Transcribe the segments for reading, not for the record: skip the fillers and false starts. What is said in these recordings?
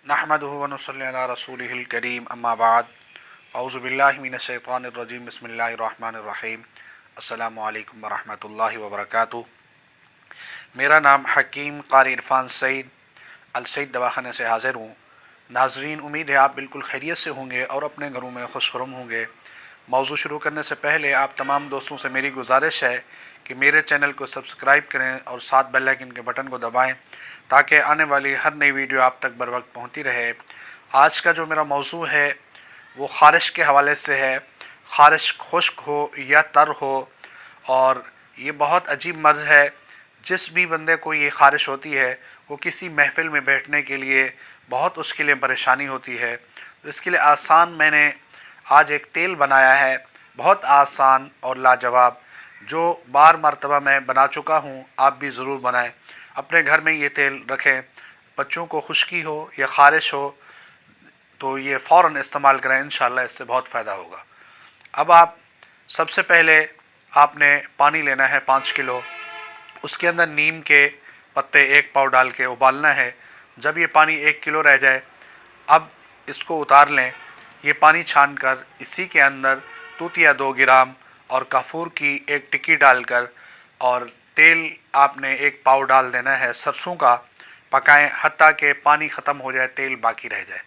नहमदुहु व नुसल्ली अला रसूलिहिल करीम अम्मा बाद औज़ु बिल्लाहि मिनश शैतानिर रजीम बिस्मिल्लाहिर रहमानिर रहीम अस्सलामु अलैकुम व रहमतुल्लाहि व बरकातुहू। मेरा नाम हकीम क़ारी इरफ़ान सईद अल सईद दवाख़ाने से हाज़िर हूँ। नाज़रीन, उम्मीद है आप बिल्कुल खैरियत से होंगे और अपने घरों में खुशखुरम होंगे। मौज़ू शुरू करने से पहले आप तमाम दोस्तों से मेरी गुजारिश है कि मेरे चैनल को सब्सक्राइब करें और साथ बेल आइकन के बटन को दबाएं ताकि आने वाली हर नई वीडियो आप तक बर वक्त पहुँचती रहे। आज का जो मेरा मौज़ू है वो ख़ारिश के हवाले से है। ख़ारिश खुश्क हो या तर हो, और ये बहुत अजीब मर्ज़ है। जिस भी बंदे को ये ख़ारिश होती है वो किसी महफ़िल में बैठने के लिए बहुत उसके लिए परेशानी होती है। तो इसके लिए आसान मैंने आज एक तेल बनाया है, बहुत आसान और लाजवाब, जो बार मरतबा मैं बना चुका हूँ। आप भी ज़रूर बनाएं, अपने घर में ये तेल रखें। बच्चों को खुश्की हो या ख़ारिश हो तो ये फ़ौरन इस्तेमाल करें, इंशाअल्लाह इससे बहुत फ़ायदा होगा। अब आप सबसे पहले आपने पानी लेना है 5 किलो। उसके अंदर नीम के पत्ते 1 पाव डाल के उबालना है। जब ये पानी 1 किलो रह जाए, अब इसको उतार लें। ये पानी छान कर इसी के अंदर तूतिया 2 ग्राम और काफूर की 1 टिक्की डालकर, और तेल आपने 1 पाव डाल देना है सरसों का। पकाएं हत्ता कि पानी ख़त्म हो जाए, तेल बाकी रह जाए।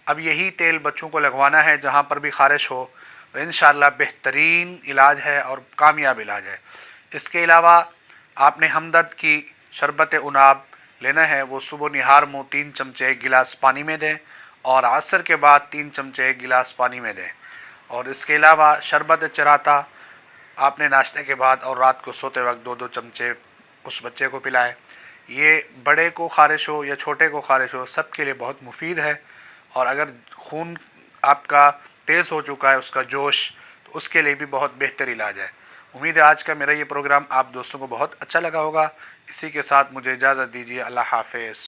अब यही तेल बच्चों को लगवाना है जहाँ पर भी ख़ारिश हो, तो इंशाअल्लाह बेहतरीन इलाज है और कामयाब इलाज है। इसके अलावा आपने हमदर्द की शरबत उनाब लेना है। वो सुबह निहार मुँह 3 चमचे 1 गिलास पानी में दें और असर के बाद 3 चमचे 1 गिलास पानी में दें। और इसके अलावा शरबत चराता आपने नाश्ते के बाद और रात को सोते वक्त 2-2 चमचे उस बच्चे को पिलाएं। ये बड़े को ख़ारिश हो या छोटे को ख़ारिश हो, सब के लिए बहुत मुफीद है। और अगर खून आपका तेज़ हो चुका है, उसका जोश, तो उसके लिए भी बहुत बेहतर इलाज है। उम्मीद है आज का मेरा ये प्रोग्राम आप दोस्तों को बहुत अच्छा लगा होगा। इसी के साथ मुझे इजाज़त दीजिए। अल्लाह हाफ़िज़।